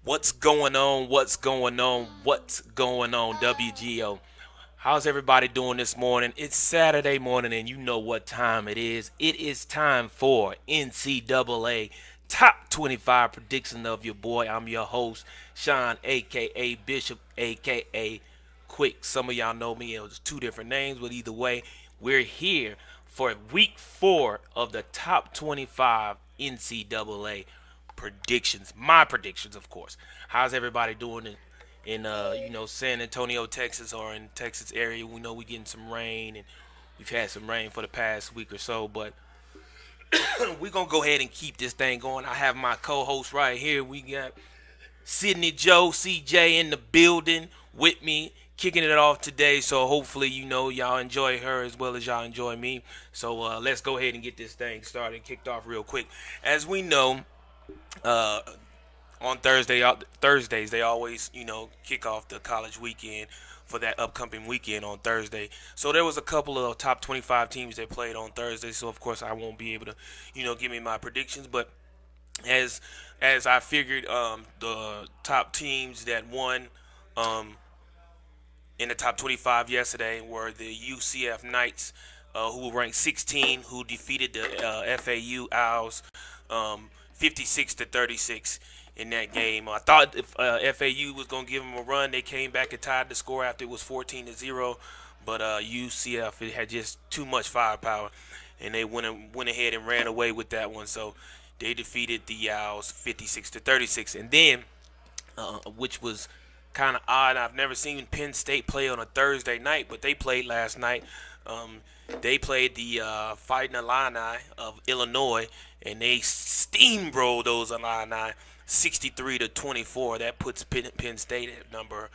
What's going on? What's going on? What's going on, WGO? How's everybody doing this morning? It's Saturday morning, and you know what time it is. It is time for NCAA Top 25 Prediction of your boy. I'm your host, Sean, aka Bishop, aka Quick. Some of y'all know me. It was two different names, but either way, we're here for week 4 of the Top 25 NCAA predictions. My predictions, of course. How's everybody doing in San Antonio, Texas, or in Texas area? We know we're getting some rain, and we've had some rain for the past week or so, but we're gonna go ahead and keep this thing going. I have my co-host right here. We got Sydney Joe, CJ in the building with me, kicking it off today. So hopefully, y'all enjoy her as well as y'all enjoy me. So let's go ahead and get this thing started, kicked off real quick. As we know, uh, on Thursdays they always kick off the college weekend for that upcoming weekend on Thursday. So there was a couple of top 25 teams that played on Thursday. So of course I won't be able to give me my predictions, but as I figured, the top teams that won um, in the top 25 yesterday were the UCF Knights, who were ranked 16, who defeated the FAU Owls 56-36 in that game. I thought if FAU was going to give them a run, they came back and tied the score after it was 14-0, but UCF, it had just too much firepower, and they went ahead and ran away with that one. So they defeated the Owls 56-36, and then which was kind of odd. I've never seen Penn State play on a Thursday night, but they played last night. Um, they played the Fighting Illini of Illinois, and they steamrolled those Illini 63-24. That puts Penn State at number.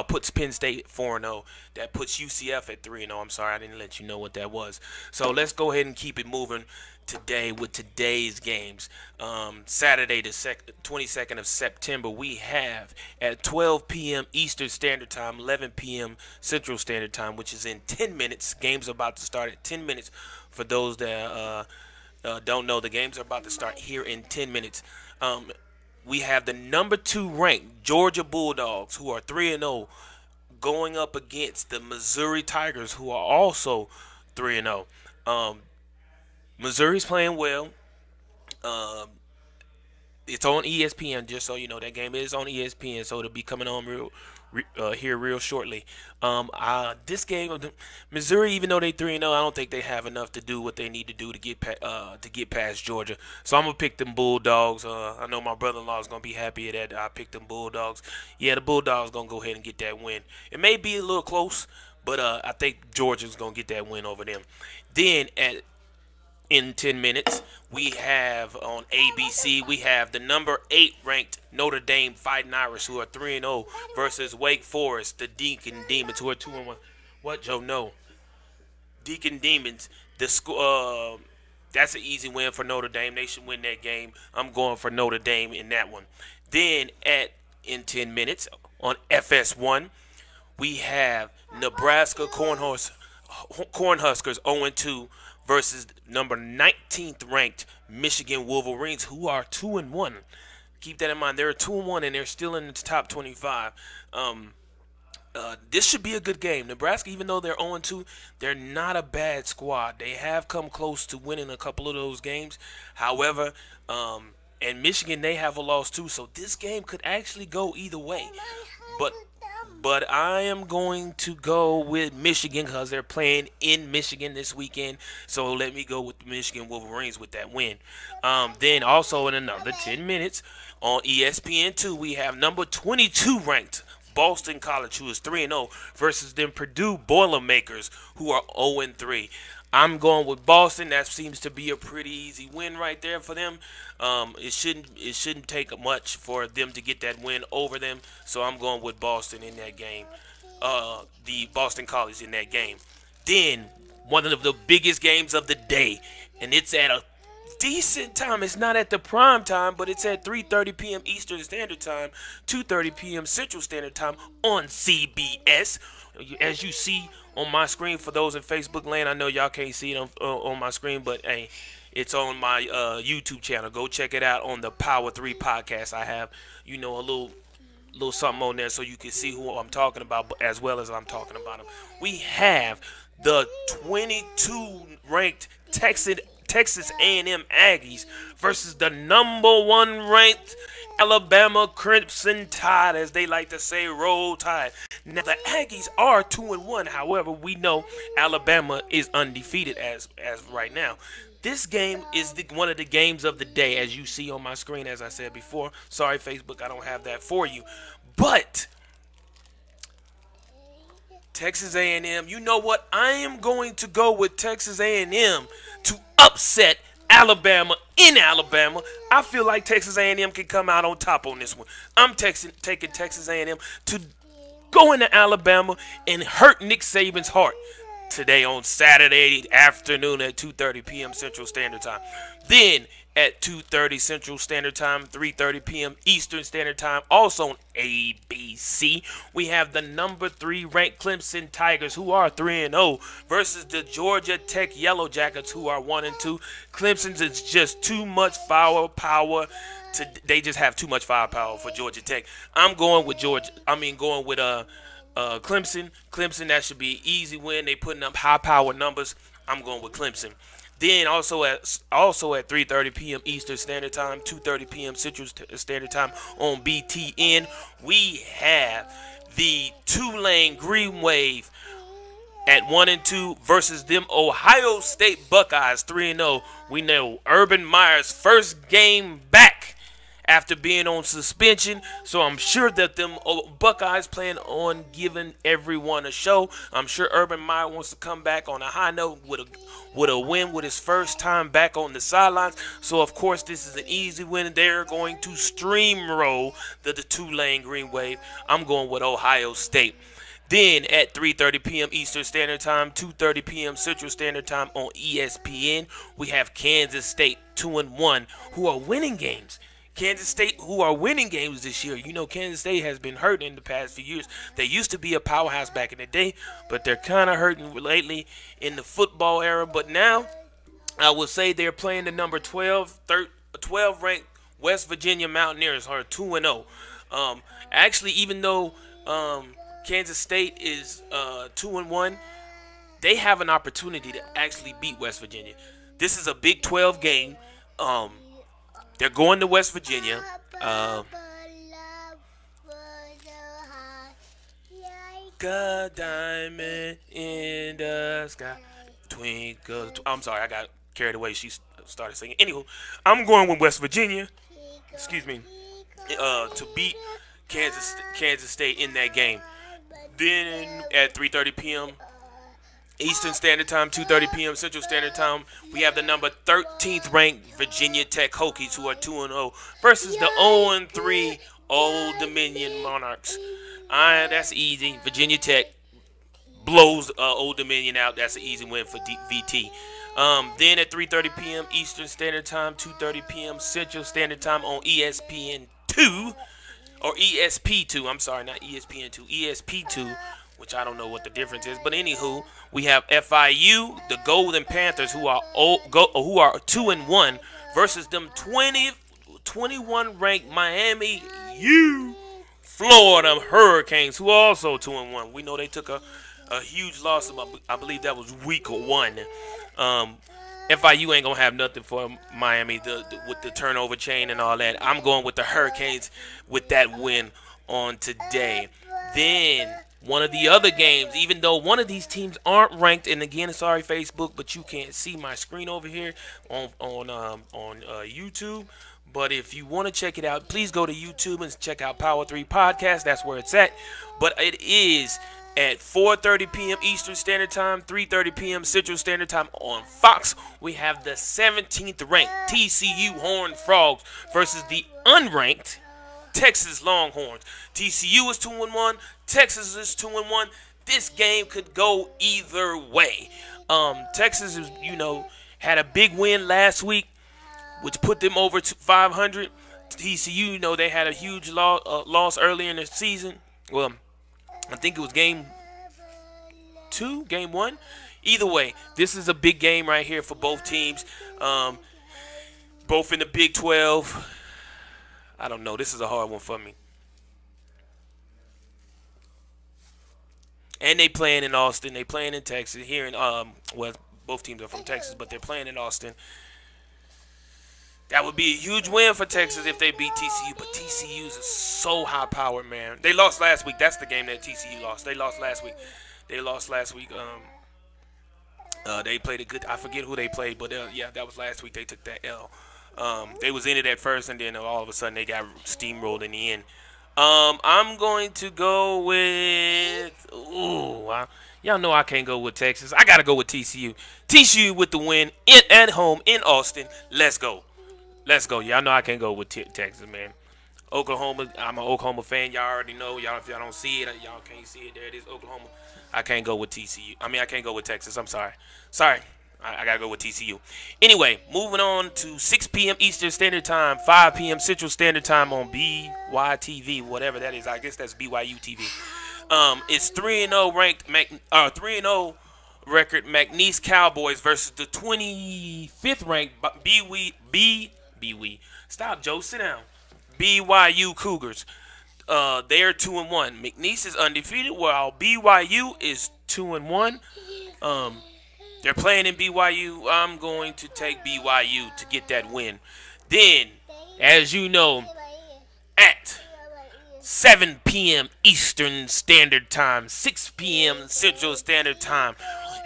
Puts Penn State 4-0. That puts UCF at 3-0. I'm sorry, I didn't let you know what that was. So let's go ahead and keep it moving today with today's games. Saturday, the 22nd of September, we have at 12 p.m. Eastern Standard Time, 11 p.m. Central Standard Time, which is in 10 minutes. Game's about to start at 10 minutes. For those that don't know, the games are about to start here in 10 minutes. We have the number 2 ranked Georgia Bulldogs, who are 3-0, going up against the Missouri Tigers, who are also 3-0. Missouri's playing well. Um, it's on ESPN, just so you know. That game is on ESPN, so it'll be coming on here real shortly. This game, Missouri, even though they 3-0, I don't think they have enough to do what they need to do to get past Georgia. So I'm gonna pick them Bulldogs. I know my brother-in-law is gonna be happy that I picked them Bulldogs. Yeah, the Bulldogs gonna go ahead and get that win. It may be a little close, but I think Georgia's gonna get that win over them. Then in 10 minutes, we have on ABC, we have the number 8 ranked Notre Dame Fighting Irish, who are 3-0, versus Wake Forest, the Deacon Demons, who are 2-1. What, Joe? No. Deacon Demons, the score. That's an easy win for Notre Dame. They should win that game. I'm going for Notre Dame in that one. Then in 10 minutes on FS1, we have Nebraska Cornhuskers 0-2 versus number 19th ranked Michigan Wolverines, who are 2-1. Keep that in mind. They're 2-1 and they're still in the top 25. This should be a good game. Nebraska, even though they're 0-2, they're not a bad squad. They have come close to winning a couple of those games. However, and Michigan, they have a loss too. So this game could actually go either way. But but I am going to go with Michigan because they're playing in Michigan this weekend. So let me go with the Michigan Wolverines with that win. Then also in another 10 minutes on ESPN2, we have number 22 ranked Boston College, who is 3-0, versus them Purdue Boilermakers, who are 0-3. I'm going with Boston. That seems to be a pretty easy win right there for them. It shouldn't take much for them to get that win over them. So I'm going with Boston in that game. The Boston College in that game. Then one of the biggest games of the day, and it's at a decent time. It's not at the prime time, but it's at 3:30 p.m. Eastern Standard Time, 2:30 p.m. Central Standard Time on CBS. As you see on my screen, for those in Facebook land, I know y'all can't see it on my screen, but hey, It's on my YouTube channel. Go check it out on the Power 3 podcast. I have, a little something on there so you can see who I'm talking about, but as well as I'm talking about them. We have the 22 ranked Texas A&M Aggies versus the number 1 ranked Alabama Crimson Tide, as they like to say, Roll Tide. Now the Aggies are 2-1. However, we know Alabama is undefeated as right now. This game is one of the games of the day, as you see on my screen, as I said before. Sorry, Facebook, I don't have that for you. But Texas A&M, you know what? I am going to go with Texas A&M to upset Alabama in Alabama. I feel like Texas A&M can come out on top on this one. I'm taking Texas A&M to go into Alabama and hurt Nick Saban's heart today on Saturday afternoon at 2:30 p.m. Central Standard Time. Then at 2:30 Central Standard Time, 3:30 p.m. Eastern Standard Time, also on ABC, we have the number 3 ranked Clemson Tigers, who are 3-0, versus the Georgia Tech Yellow Jackets, who are 1-2. Clemson's is just too much firepower. They just have too much firepower for Georgia Tech. I'm going with Clemson. Clemson, that should be an easy win. They putting up high power numbers. I'm going with Clemson. Then also at 3:30 p.m. Eastern Standard Time, 2:30 p.m. Central Standard Time on BTN, we have the Tulane Green Wave at 1-2 versus them Ohio State Buckeyes 3-0. We know Urban Meyer's first game back after being on suspension, so I'm sure that them Buckeyes plan on giving everyone a show. I'm sure Urban Meyer wants to come back on a high note with a win with his first time back on the sidelines. So of course this is an easy win. They're going to steamroll the Tulane Green Wave. I'm going with Ohio State. Then at 3:30 p.m. Eastern Standard Time, 2:30 p.m. Central Standard Time on ESPN, we have Kansas State 2-1, who are winning games. Kansas State, who are winning games this year. You know, Kansas State has been hurt in the past few years. They used to be a powerhouse back in the day, but they're kind of hurting lately in the football era. But now, I will say they're playing the number 12 ranked West Virginia Mountaineers, who are 2-0. Actually, even though Kansas State is 2-1, they have an opportunity to actually beat West Virginia. This is a Big 12 game. They're going to West Virginia. Got diamond in the sky. Twinkle. I'm sorry, I got carried away. She started singing. Anywho, I'm going with West Virginia. Excuse me. To beat Kansas State in that game. Then at 3:30 p.m. Eastern Standard Time, 2:30 p.m. Central Standard Time, we have the number 13th ranked Virginia Tech Hokies, who are 2-0, versus the 0-3 Old Dominion Monarchs. That's easy. Virginia Tech blows Old Dominion out. That's an easy win for VT. Then at 3:30 p.m. Eastern Standard Time, 2:30 p.m. Central Standard Time on ESPN2, or ESP2. I'm sorry, not ESPN2, ESP2. Which I don't know what the difference is, but anywho, we have FIU, the Golden Panthers, who are 2-1, versus them 21 ranked Miami Florida Hurricanes, who are also 2-1. We know they took a huge loss. I believe that was week 1. FIU ain't gonna have nothing for Miami with the turnover chain and all that. I'm going with the Hurricanes with that win on today. Then one of the other games, even though one of these teams aren't ranked, and again, sorry Facebook, but you can't see my screen over here on YouTube. But if you want to check it out, please go to YouTube and check out Power 3 Podcast. That's where it's at. But it is at 4:30 p.m. Eastern Standard Time, 3:30 p.m. Central Standard Time on Fox. We have the 17th ranked TCU Horned Frogs versus the unranked Texas Longhorns. TCU is 2-1. Texas is 2-1. This game could go either way. Texas is, had a big win last week, which put them over to 500. TCU, they had a huge loss earlier in the season. Well, I think it was game 1. Either way, this is a big game right here for both teams. Um, both in the Big 12. I don't know. This is a hard one for me. And they playing in Austin. They playing in Texas. Here in well, both teams are from Texas, but they're playing in Austin. That would be a huge win for Texas if they beat TCU. But TCU's is so high powered, man. They lost last week. That's the game that TCU lost. They lost last week. They lost last week. They played a good. I forget who they played, but yeah, that was last week. They took that L. They was in it at first, and then all of a sudden they got steamrolled in the end. I'm going to go with. Y'all know I can't go with Texas. I gotta go with TCU. TCU with the win at home in Austin. Let's go. Let's go. Y'all know I can't go with Texas, man. Oklahoma. I'm an Oklahoma fan. Y'all already know. Y'all, if y'all don't see it, y'all can't see it. There it is, Oklahoma. I can't go with TCU. I mean, I can't go with Texas. I'm sorry. Sorry. I gotta go with TCU. Anyway, moving on to 6 p.m. Eastern Standard Time, 5 p.m. Central Standard Time on BYTV, whatever that is. I guess that's BYU TV. It's 3-0 ranked 3-0 record McNeese Cowboys versus the 25th ranked BYU. Stop, Joe. Sit down. BYU Cougars. They're 2-1. McNeese is undefeated, while BYU is 2-1. They're playing in BYU. I'm going to take BYU to get that win. Then, as you know, at 7 p.m. Eastern Standard Time, 6 p.m. Central Standard Time,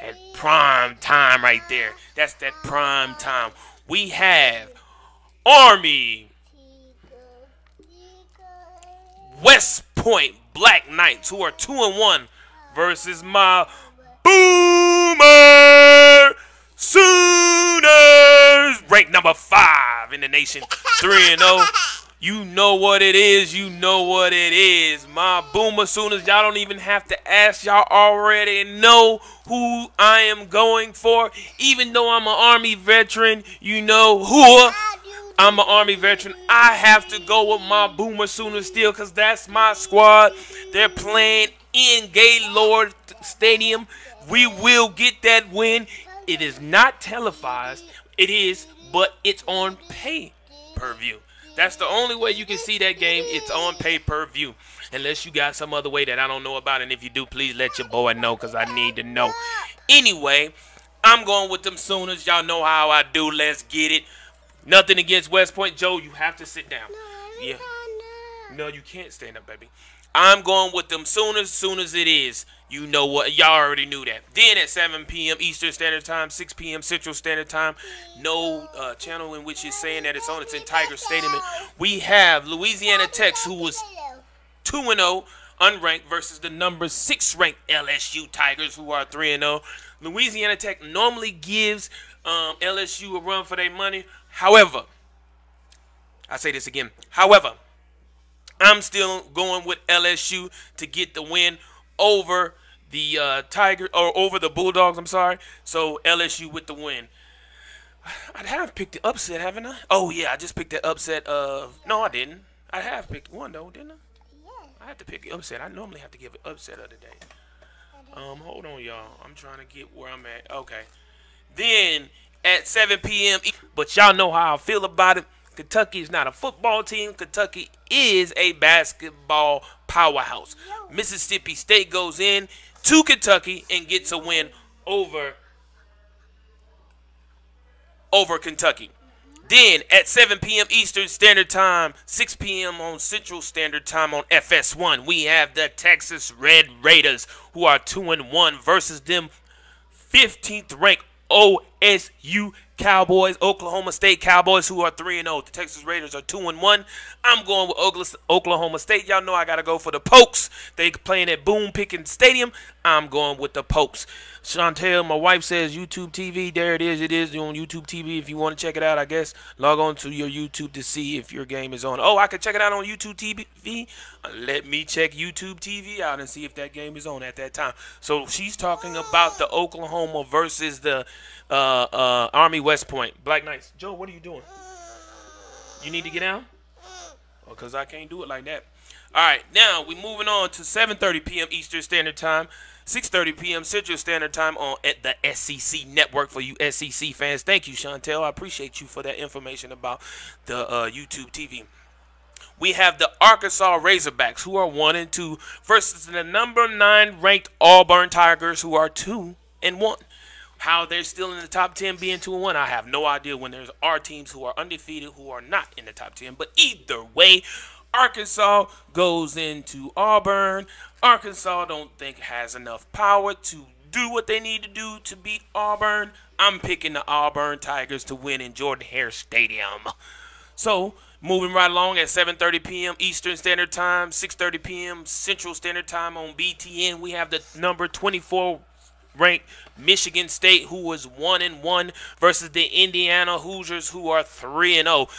at prime time right there. That's that prime time. We have Army West Point Black Knights, who are 2-1, versus my Boomer Sooners, ranked number 5 in the nation, 3-0. You know what it is. You know what it is. My Boomer Sooners, y'all don't even have to ask. Y'all already know who I am going for. Even though I'm an Army veteran, you know who I'm an Army veteran. I have to go with my Boomer Sooners still because that's my squad. They're playing in Gaylord Stadium. We will get that win. It is not televised. It is, but it's on pay-per-view. That's the only way you can see that game. It's on pay-per-view. Unless you got some other way that I don't know about. And if you do, please let your boy know because I need to know. Anyway, I'm going with them Sooners. Y'all know how I do. Let's get it. Nothing against West Point. Joe, you have to sit down. Yeah. No, you can't stand up, baby. I'm going with them Sooners. Soon as it is. You know what? Y'all already knew that. Then at 7 p.m. Eastern Standard Time, 6 p.m. Central Standard Time, no channel in which it's saying that it's on. It's in Tiger Stadium. We have Louisiana Tech, who was 2-0, unranked, versus the number 6 ranked LSU Tigers, who are 3-0. Louisiana Tech normally gives LSU a run for their money. However, I say this again. However, I'm still going with LSU to get the win over the Tiger or over the Bulldogs. I'm sorry. So LSU with the win. I have picked the upset, haven't I? Oh yeah, I just picked the upset of. No, I didn't. I have picked one though, didn't I? I have to pick the upset. I normally have to give an upset of the day. Hold on, y'all. I'm trying to get where I'm at. Okay. Then at 7 p.m. But y'all know how I feel about it. Kentucky is not a football team. Kentucky is a basketball powerhouse. Mississippi State goes in to Kentucky and gets a win over Kentucky. Then at 7 p.m. Eastern Standard Time, 6 p.m. on Central Standard Time on FS1, we have the Texas Red Raiders, who are 2-1, versus them 15th ranked OSU Cowboys, Oklahoma State Cowboys, who are 3-0. The Texas Raiders are 2-1. I'm going with Oklahoma State. Y'all know I got to go for the Pokes. They playing at Boone Pickens Stadium. I'm going with the Pokes. Chantel, my wife, says YouTube TV. There it is. It is on YouTube TV. If you want to check it out, I guess, log on to your YouTube to see if your game is on. Oh, I can check it out on YouTube TV. Let me check YouTube TV out and see if that game is on at that time. So she's talking about the Oklahoma versus the Army West Point. Black Knights. Joe, what are you doing? You need to get down? Because I can't do it like that. All right, now we're moving on to 7:30 p.m. Eastern Standard Time. 6:30 p.m. Central Standard Time on at the SEC Network for you SEC fans. Thank you, Chantel. I appreciate you for that information about the YouTube TV. We have the Arkansas Razorbacks, who are 1-2, versus the number 9 ranked Auburn Tigers, who are 2-1. How they're still in the top 10 being 2-1, I have no idea when there are teams who are undefeated who are not in the top 10. But either way, Arkansas goes into Auburn. Arkansas don't think has enough power to do what they need to do to beat Auburn. I'm picking the Auburn Tigers to win in Jordan Hare Stadium. So, moving right along at 7:30 p.m. Eastern Standard Time, 6:30 p.m. Central Standard Time on BTN, we have the number 24 ranked Michigan State, who was 1-1, versus the Indiana Hoosiers, who are 3-0.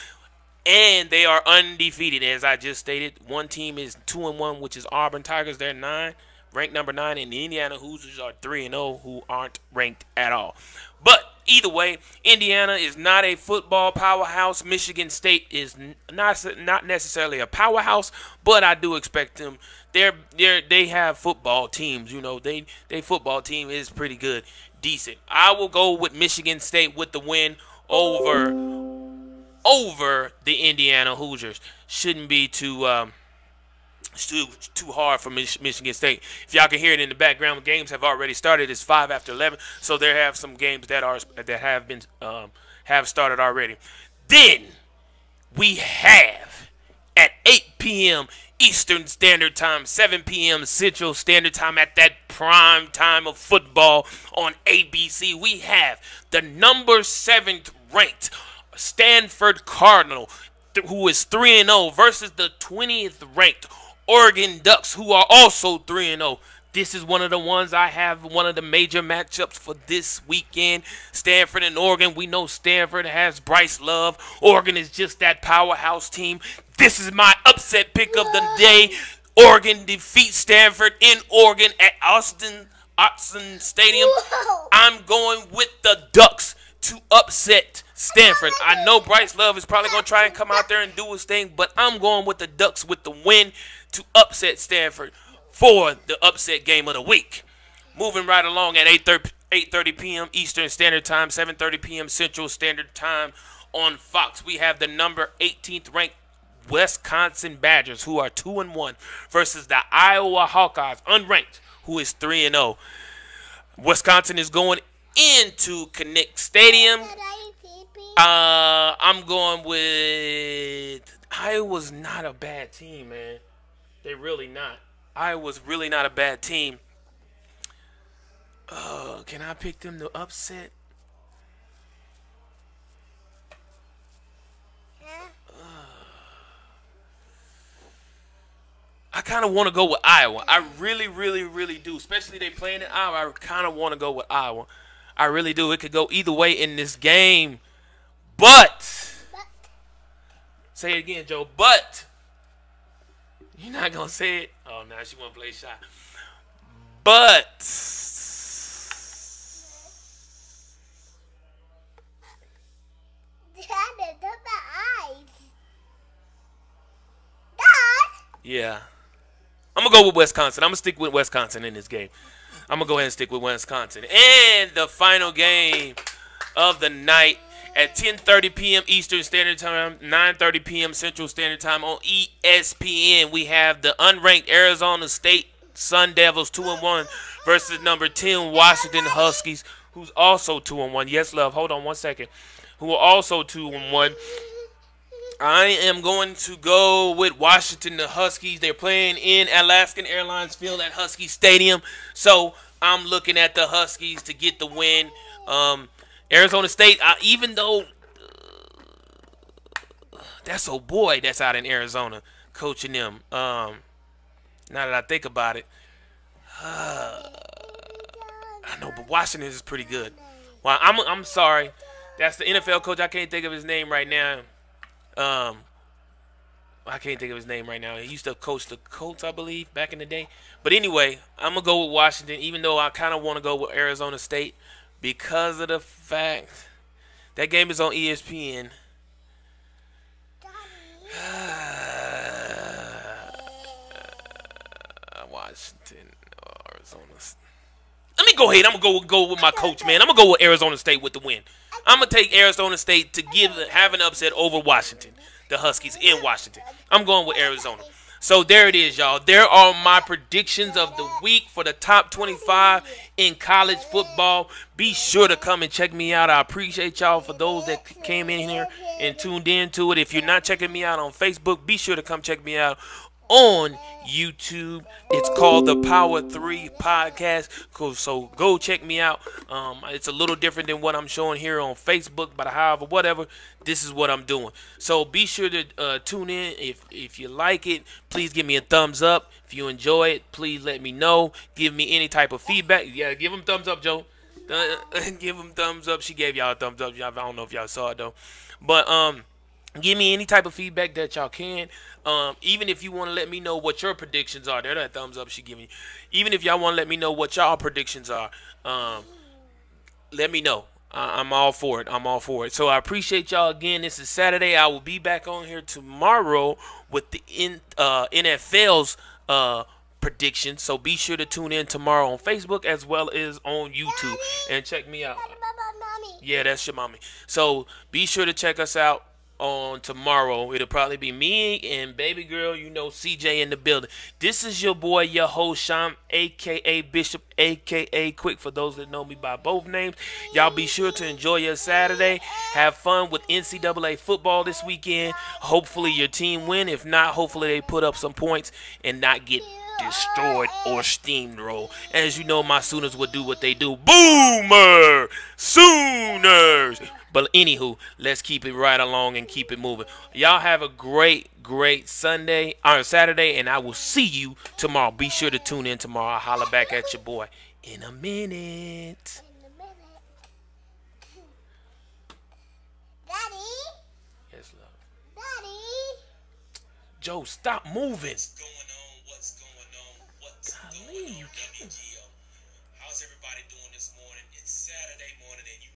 And they are undefeated, as I just stated. One team is 2-1, which is Auburn Tigers. They're ranked number 9, and the Indiana Hoosiers are 3-0, who aren't ranked at all. But either way, Indiana is not a football powerhouse. Michigan State is not necessarily a powerhouse, but I do expect them. They have football teams. You know, they football team is pretty good, decent. I will go with Michigan State with the win over the Indiana Hoosiers. Shouldn't be too hard for Michigan State. If y'all can hear it in the background, games have already started. It's 5 after 11, so there have some games that have started already. Then we have at 8 p.m. Eastern Standard Time, 7 p.m. Central Standard Time, at that prime time of football on ABC, we have the number 7th ranked Stanford Cardinal, who is 3-0, versus the 20th ranked Oregon Ducks, who are also 3-0. This is one of the ones I have, one of the major matchups for this weekend. Stanford and Oregon. We know Stanford has Bryce Love. Oregon is just that powerhouse team. This is my upset pick of the day. Oregon defeats Stanford in Oregon at Autzen Stadium. I'm going with the Ducks to upset Stanford. I know Bryce Love is probably going to try and come out there and do his thing, but I'm going with the Ducks with the win to upset Stanford for the upset game of the week. Moving right along at 8:30 p.m. Eastern Standard Time, 7:30 p.m. Central Standard Time on Fox, we have the number 18th ranked Wisconsin Badgers, who are 2-1, versus the Iowa Hawkeyes, unranked, who is 3-0. Wisconsin is going into Kinnick Stadium. I'm going with Iowa's not a bad team, man. They're really not. Iowa's really not a bad team. Can I pick them to upset? I kind of want to go with Iowa. I really, really, really do. Especially they playing in Iowa. I kind of want to go with Iowa. I really do. It could go either way in this game. But say it again, Joe. But you're not gonna say it. Oh, now she wanna play shy. But yeah, I'm gonna go with Wisconsin. I'm gonna stick with Wisconsin in this game. I'm gonna go ahead and stick with Wisconsin. And the final game of the night at 10:30 p.m. Eastern Standard Time, 9:30 p.m. Central Standard Time on ESPN, we have the unranked Arizona State Sun Devils 2-1 versus number 10 Washington Huskies, who's also 2-1. Yes, love. Hold on one second. Who are also 2-1. I am going to go with Washington, the Huskies. They're playing in Alaskan Airlines Field at Husky Stadium. So I'm looking at the Huskies to get the win. Arizona State, even though that's old boy that's out in Arizona coaching them. Now that I think about it, I know, but Washington is pretty good. Well, I'm sorry. That's the NFL coach. I can't think of his name right now. I can't think of his name right now. He used to coach the Colts, I believe, back in the day. But anyway, I'm going to go with Washington, even though I kind of want to go with Arizona State because of the fact that game is on ESPN. Washington, Arizona. go ahead. I'm gonna go with my coach, man. I'm gonna go with Arizona State with the win. I'm gonna take Arizona State to have an upset over Washington, the Huskies in Washington. I'm going with Arizona. So there it is, y'all. There are my predictions of the week for the top 25 in college football. Be sure to come and check me out. I appreciate y'all for those that came in here and tuned in to it. If you're not checking me out on Facebook, be sure to come check me out on YouTube. It's called the Power 3 Podcast. Cool. So go check me out. It's a little different than what I'm showing here on Facebook, but however, whatever, this is what I'm doing. So be sure to tune in. If you like it, please give me a thumbs up. If you enjoy it, please let me know. Give me any type of feedback. Yeah, give them thumbs up, Joe. Give them thumbs up. She gave y'all a thumbs up. I don't know if y'all saw it though, but give me any type of feedback that y'all can. Even if you want to let me know what your predictions are. There, that thumbs up she giving you. Even if y'all want to let me know what y'all predictions are, let me know. I'm all for it. I'm all for it. So I appreciate y'all again. This is Saturday. I will be back on here tomorrow with the NFL's predictions. So be sure to tune in tomorrow on Facebook as well as on YouTube and check me out. Yeah, that's your mommy. So be sure to check us out on tomorrow. It'll probably be me and baby girl, CJ in the building. This is your boy, your host, Sean, aka Bishop, aka Quick, for those that know me by both names. Y'all be sure to enjoy your Saturday. Have fun with NCAA football this weekend. Hopefully your team win. If not, hopefully they put up some points and not get destroyed or steamrolled. As you know, my Sooners will do what they do. Boomer Sooners. But anywho, let's keep it right along and keep it moving. Y'all have a great Saturday, and I will see you tomorrow. Be sure to tune in tomorrow. I'll holler back at your boy in a minute. Daddy? Yes, love. Daddy? Joe, stop moving. What's Golly, going on, you WGO? How's everybody doing this morning? It's Saturday morning and you